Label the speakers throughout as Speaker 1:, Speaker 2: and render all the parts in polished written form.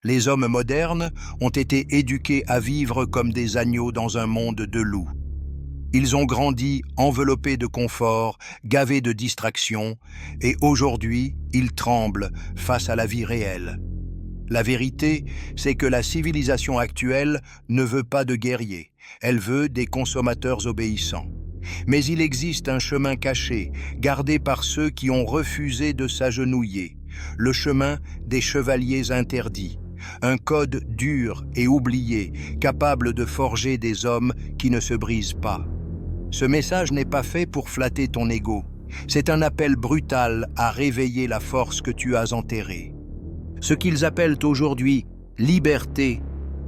Speaker 1: Les hommes modernes ont été éduqués à vivre comme des agneaux dans un monde de loups. Ils ont grandi enveloppés de confort, gavés de distractions, et aujourd'hui, ils tremblent face à la vie réelle. La vérité, c'est que la civilisation actuelle ne veut pas de guerriers, elle veut des consommateurs obéissants. Mais il existe un chemin caché, gardé par ceux qui ont refusé de s'agenouiller, le chemin des chevaliers interdits, un code dur et oublié, capable de forger des hommes qui ne se brisent pas. Ce message n'est pas fait pour flatter ton ego, c'est un appel brutal à réveiller la force que tu as enterrée. Ce qu'ils appellent aujourd'hui liberté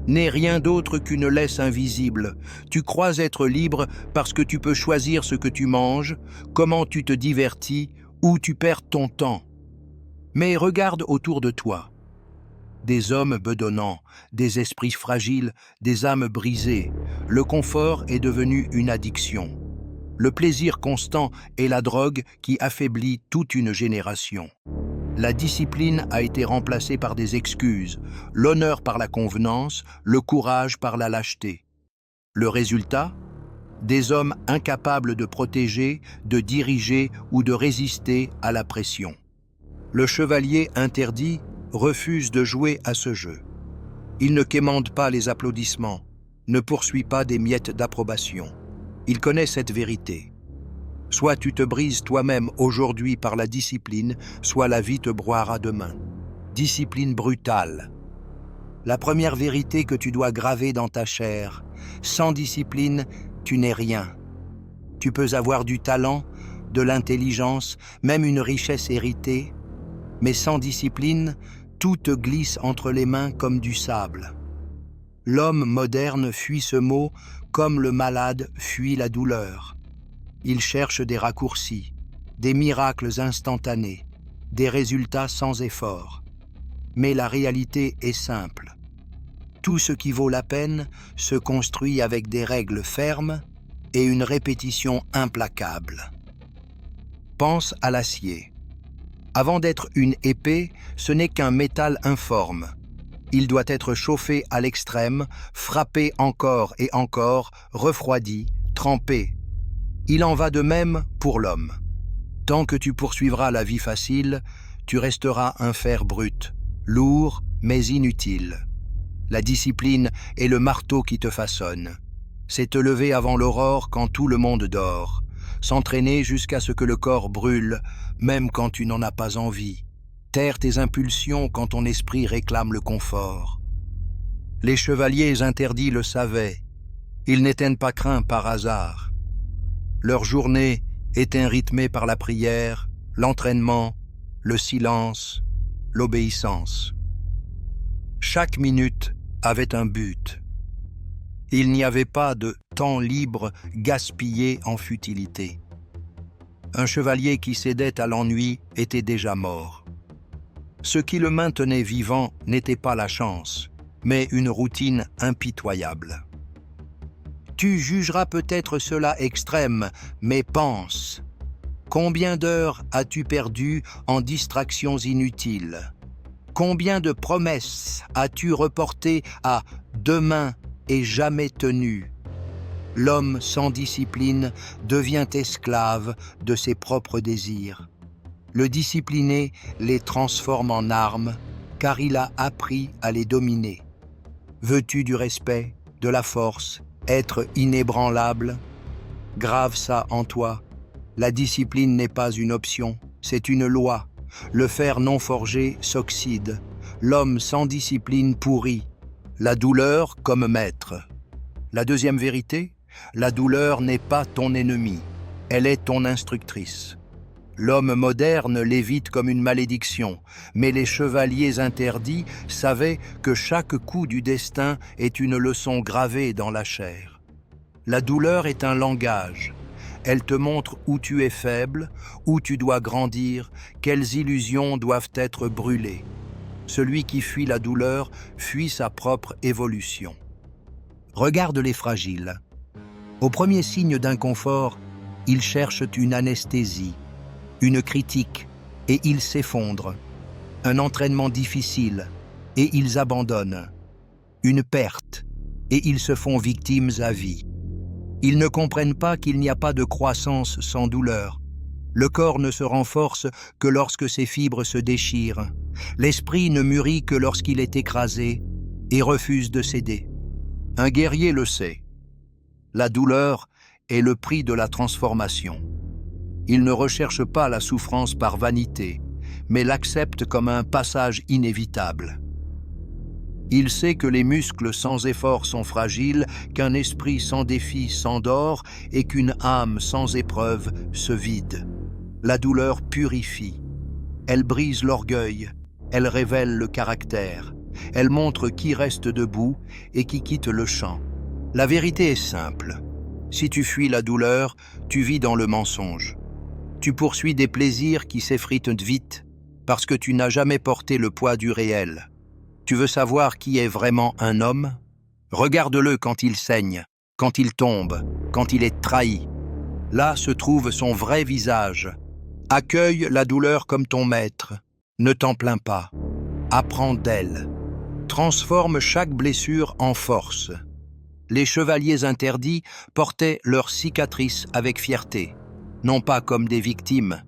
Speaker 1: n'est rien d'autre qu'une laisse invisible. Tu crois être libre parce que tu peux choisir ce que tu manges, comment tu te divertis, où tu perds ton temps. Mais regarde autour de toi. Des hommes bedonnants, des esprits fragiles, des âmes brisées. Le confort est devenu une addiction. Le plaisir constant est la drogue qui affaiblit toute une génération. La discipline a été remplacée par des excuses, l'honneur par la convenance, le courage par la lâcheté. Le résultat ? Des hommes incapables de protéger, de diriger ou de résister à la pression. Le chevalier interdit refuse de jouer à ce jeu. Il ne quémande pas les applaudissements, ne poursuit pas des miettes d'approbation. Il connaît cette vérité. Soit tu te brises toi-même aujourd'hui par la discipline, soit la vie te broiera demain. Discipline brutale. La première vérité que tu dois graver dans ta chair, sans discipline, tu n'es rien. Tu peux avoir du talent, de l'intelligence, même une richesse héritée, mais sans discipline, tout te glisse entre les mains comme du sable. L'homme moderne fuit ce mot comme le malade fuit la douleur. Il cherche des raccourcis, des miracles instantanés, des résultats sans effort. Mais la réalité est simple. Tout ce qui vaut la peine se construit avec des règles fermes et une répétition implacable. Pense à l'acier. Avant d'être une épée, ce n'est qu'un métal informe. Il doit être chauffé à l'extrême, frappé encore et encore, refroidi, trempé. Il en va de même pour l'homme. Tant que tu poursuivras la vie facile, tu resteras un fer brut, lourd mais inutile. La discipline est le marteau qui te façonne. C'est te lever avant l'aurore quand tout le monde dort, s'entraîner jusqu'à ce que le corps brûle, même quand tu n'en as pas envie, taire tes impulsions quand ton esprit réclame le confort. Les chevaliers interdits le savaient. Ils n'étaient pas craints par hasard. Leur journée était rythmée par la prière, l'entraînement, le silence, l'obéissance. Chaque minute avait un but. Il n'y avait pas de temps libre gaspillé en futilité. Un chevalier qui cédait à l'ennui était déjà mort. Ce qui le maintenait vivant n'était pas la chance, mais une routine impitoyable. Tu jugeras peut-être cela extrême, mais pense. Combien d'heures as-tu perdu en distractions inutiles ? Combien de promesses as-tu reportées à demain et jamais tenues ? L'homme sans discipline devient esclave de ses propres désirs. Le discipliné les transforme en armes, car il a appris à les dominer. Veux-tu du respect, de la force, être inébranlable? Grave ça en toi. La discipline n'est pas une option, c'est une loi. Le fer non forgé s'oxyde. L'homme sans discipline pourrit. La douleur comme maître. La deuxième vérité, la douleur n'est pas ton ennemi, elle est ton instructrice. L'homme moderne l'évite comme une malédiction, mais les chevaliers interdits savaient que chaque coup du destin est une leçon gravée dans la chair. La douleur est un langage. Elle te montre où tu es faible, où tu dois grandir, quelles illusions doivent être brûlées. Celui qui fuit la douleur fuit sa propre évolution. Regarde les fragiles. Au premier signe d'inconfort, ils cherchent une anesthésie, une critique, et ils s'effondrent. Un entraînement difficile, et ils abandonnent. Une perte, et ils se font victimes à vie. Ils ne comprennent pas qu'il n'y a pas de croissance sans douleur. Le corps ne se renforce que lorsque ses fibres se déchirent. L'esprit ne mûrit que lorsqu'il est écrasé et refuse de céder. Un guerrier le sait. La douleur est le prix de la transformation. Il ne recherche pas la souffrance par vanité, mais l'accepte comme un passage inévitable. Il sait que les muscles sans effort sont fragiles, qu'un esprit sans défi s'endort et qu'une âme sans épreuve se vide. La douleur purifie. Elle brise l'orgueil, elle révèle le caractère. Elle montre qui reste debout et qui quitte le champ. La vérité est simple. Si tu fuis la douleur, tu vis dans le mensonge. Tu poursuis des plaisirs qui s'effritent vite parce que tu n'as jamais porté le poids du réel. Tu veux savoir qui est vraiment un homme? Regarde-le quand il saigne, quand il tombe, quand il est trahi. Là se trouve son vrai visage. Accueille la douleur comme ton maître. Ne t'en plains pas. Apprends d'elle. Transforme chaque blessure en force. Les chevaliers interdits portaient leurs cicatrices avec fierté, non pas comme des victimes,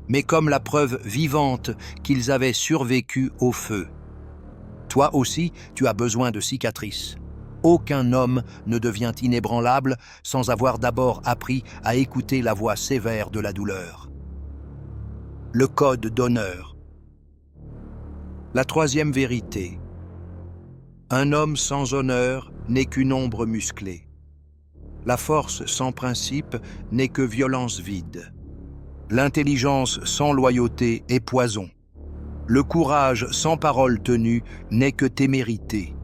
Speaker 1: mais comme la preuve vivante qu'ils avaient survécu au feu. Toi aussi, tu as besoin de cicatrices. Aucun homme ne devient inébranlable sans avoir d'abord appris à écouter la voix sévère de la douleur. Le code d'honneur. La troisième vérité. Un homme sans honneur n'est qu'une ombre musclée. La force sans principe n'est que violence vide. L'intelligence sans loyauté est poison. Le courage sans parole tenue n'est que témérité.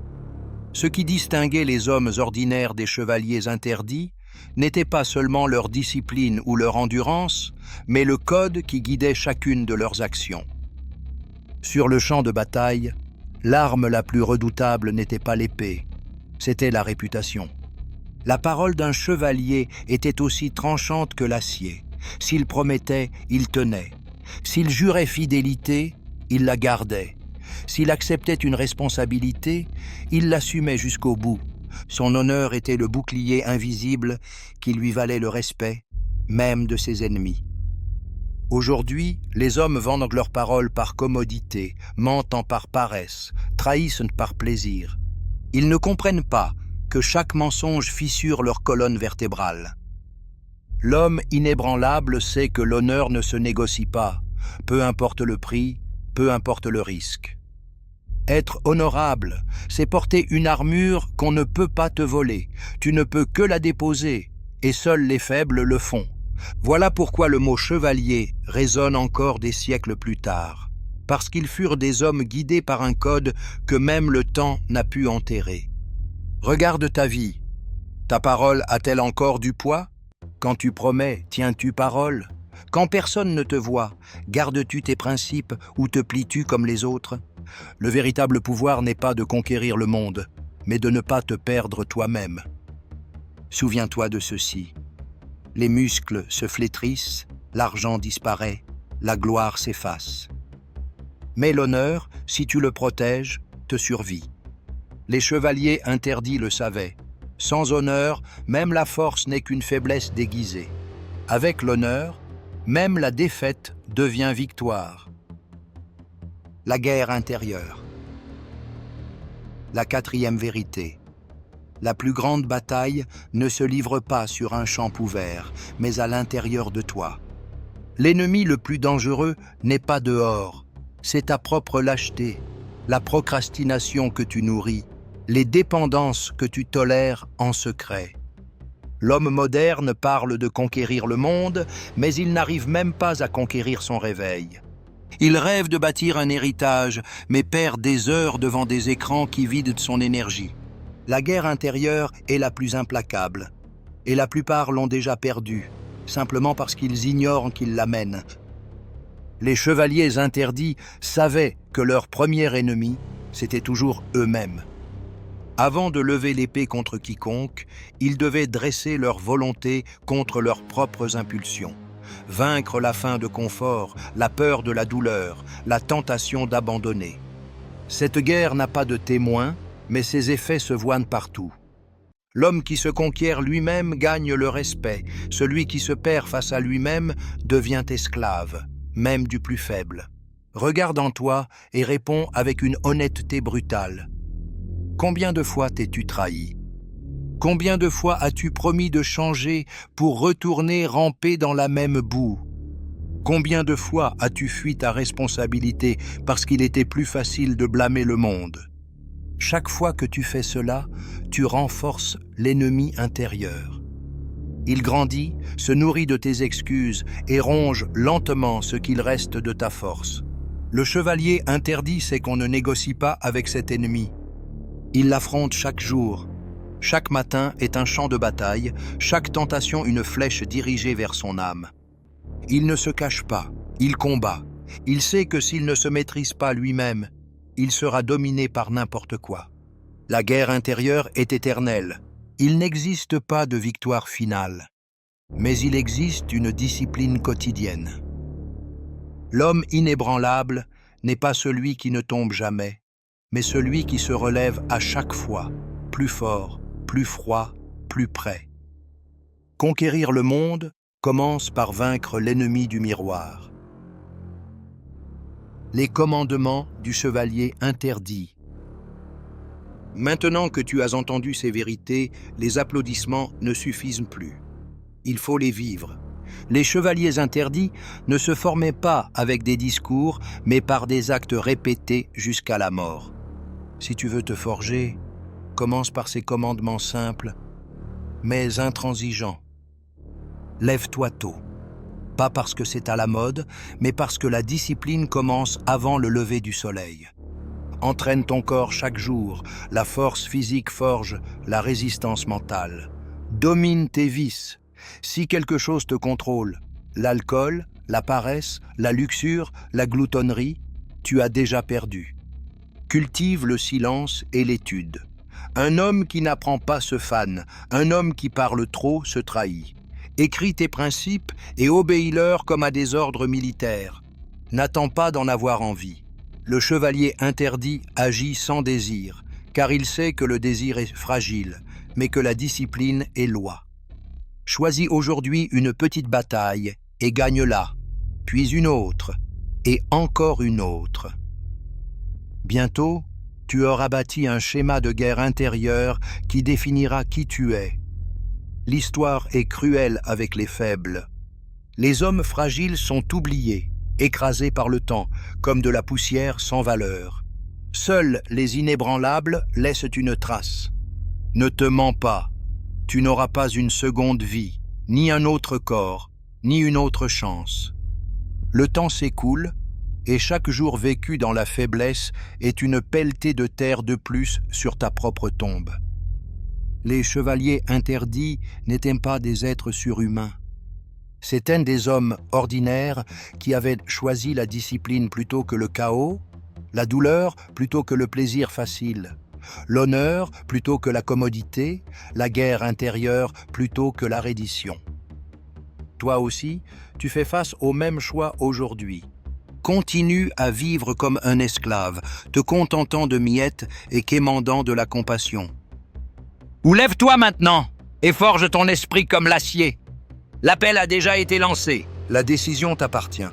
Speaker 1: Ce qui distinguait les hommes ordinaires des chevaliers interdits n'était pas seulement leur discipline ou leur endurance, mais le code qui guidait chacune de leurs actions. Sur le champ de bataille, l'arme la plus redoutable n'était pas l'épée, c'était la réputation. La parole d'un chevalier était aussi tranchante que l'acier. S'il promettait, il tenait. S'il jurait fidélité, il la gardait. S'il acceptait une responsabilité, il l'assumait jusqu'au bout. Son honneur était le bouclier invisible qui lui valait le respect, même de ses ennemis. Aujourd'hui, les hommes vendent leurs paroles par commodité, mentent par paresse, trahissent par plaisir. Ils ne comprennent pas que chaque mensonge fissure leur colonne vertébrale. L'homme inébranlable sait que l'honneur ne se négocie pas, peu importe le prix, peu importe le risque. Être honorable, c'est porter une armure qu'on ne peut pas te voler. Tu ne peux que la déposer, et seuls les faibles le font. Voilà pourquoi le mot chevalier résonne encore des siècles plus tard, parce qu'ils furent des hommes guidés par un code que même le temps n'a pu enterrer. Regarde ta vie. Ta parole a-t-elle encore du poids? Quand tu promets, tiens-tu parole? Quand personne ne te voit, gardes-tu tes principes ou te plies-tu comme les autres? Le véritable pouvoir n'est pas de conquérir le monde, mais de ne pas te perdre toi-même. Souviens-toi de ceci. Les muscles se flétrissent, l'argent disparaît, la gloire s'efface. Mais l'honneur, si tu le protèges, te survit. Les chevaliers interdits le savaient. Sans honneur, même la force n'est qu'une faiblesse déguisée. Avec l'honneur, même la défaite devient victoire. La guerre intérieure. La quatrième vérité. La plus grande bataille ne se livre pas sur un champ ouvert, mais à l'intérieur de toi. L'ennemi le plus dangereux n'est pas dehors, c'est ta propre lâcheté, la procrastination que tu nourris, les dépendances que tu tolères en secret. L'homme moderne parle de conquérir le monde, mais il n'arrive même pas à conquérir son réveil. Il rêve de bâtir un héritage, mais perd des heures devant des écrans qui vident son énergie. La guerre intérieure est la plus implacable, et la plupart l'ont déjà perdue, simplement parce qu'ils ignorent qu'ils la mènent. Les chevaliers interdits savaient que leur premier ennemi, c'était toujours eux-mêmes. Avant de lever l'épée contre quiconque, ils devaient dresser leur volonté contre leurs propres impulsions, vaincre la faim de confort, la peur de la douleur, la tentation d'abandonner. Cette guerre n'a pas de témoin, mais ses effets se voient partout. L'homme qui se conquiert lui-même gagne le respect, celui qui se perd face à lui-même devient esclave, même du plus faible. Regarde en toi et réponds avec une honnêteté brutale. Combien de fois t'es-tu trahi? Combien de fois as-tu promis de changer pour retourner ramper dans la même boue? Combien de fois as-tu fui ta responsabilité parce qu'il était plus facile de blâmer le monde? Chaque fois que tu fais cela, tu renforces l'ennemi intérieur. Il grandit, se nourrit de tes excuses et ronge lentement ce qu'il reste de ta force. Le chevalier interdit sait qu'on ne négocie pas avec cet ennemi. Il l'affronte chaque jour. Chaque matin est un champ de bataille, chaque tentation une flèche dirigée vers son âme. Il ne se cache pas, il combat. Il sait que s'il ne se maîtrise pas lui-même, il sera dominé par n'importe quoi. La guerre intérieure est éternelle. Il n'existe pas de victoire finale, mais il existe une discipline quotidienne. L'homme inébranlable n'est pas celui qui ne tombe jamais, mais celui qui se relève à chaque fois, plus fort, plus froid, plus près. Conquérir le monde commence par vaincre l'ennemi du miroir. Les commandements du chevalier interdit. Maintenant que tu as entendu ces vérités, les applaudissements ne suffisent plus. Il faut les vivre. Les chevaliers interdits ne se formaient pas avec des discours, mais par des actes répétés jusqu'à la mort. Si tu veux te forger, commence par ces commandements simples, mais intransigeants. Lève-toi tôt. Pas parce que c'est à la mode, mais parce que la discipline commence avant le lever du soleil. Entraîne ton corps chaque jour, la force physique forge la résistance mentale. Domine tes vices. Si quelque chose te contrôle, l'alcool, la paresse, la luxure, la gloutonnerie, tu as déjà perdu. Cultive le silence et l'étude. Un homme qui n'apprend pas se fane, un homme qui parle trop se trahit. Écris tes principes et obéis-leur comme à des ordres militaires. N'attends pas d'en avoir envie. Le chevalier interdit agit sans désir, car il sait que le désir est fragile, mais que la discipline est loi. Choisis aujourd'hui une petite bataille et gagne-la, puis une autre, et encore une autre. Bientôt, tu auras bâti un schéma de guerre intérieure qui définira qui tu es. L'histoire est cruelle avec les faibles. Les hommes fragiles sont oubliés, écrasés par le temps, comme de la poussière sans valeur. Seuls les inébranlables laissent une trace. Ne te mens pas, tu n'auras pas une seconde vie, ni un autre corps, ni une autre chance. Le temps s'écoule, et chaque jour vécu dans la faiblesse est une pelletée de terre de plus sur ta propre tombe. Les chevaliers interdits n'étaient pas des êtres surhumains. C'étaient des hommes ordinaires qui avaient choisi la discipline plutôt que le chaos, la douleur plutôt que le plaisir facile, l'honneur plutôt que la commodité, la guerre intérieure plutôt que la reddition. Toi aussi, tu fais face au même choix aujourd'hui. Continue à vivre comme un esclave, te contentant de miettes et quémandant de la compassion. Ou lève-toi maintenant et forge ton esprit comme l'acier. L'appel a déjà été lancé. La décision t'appartient.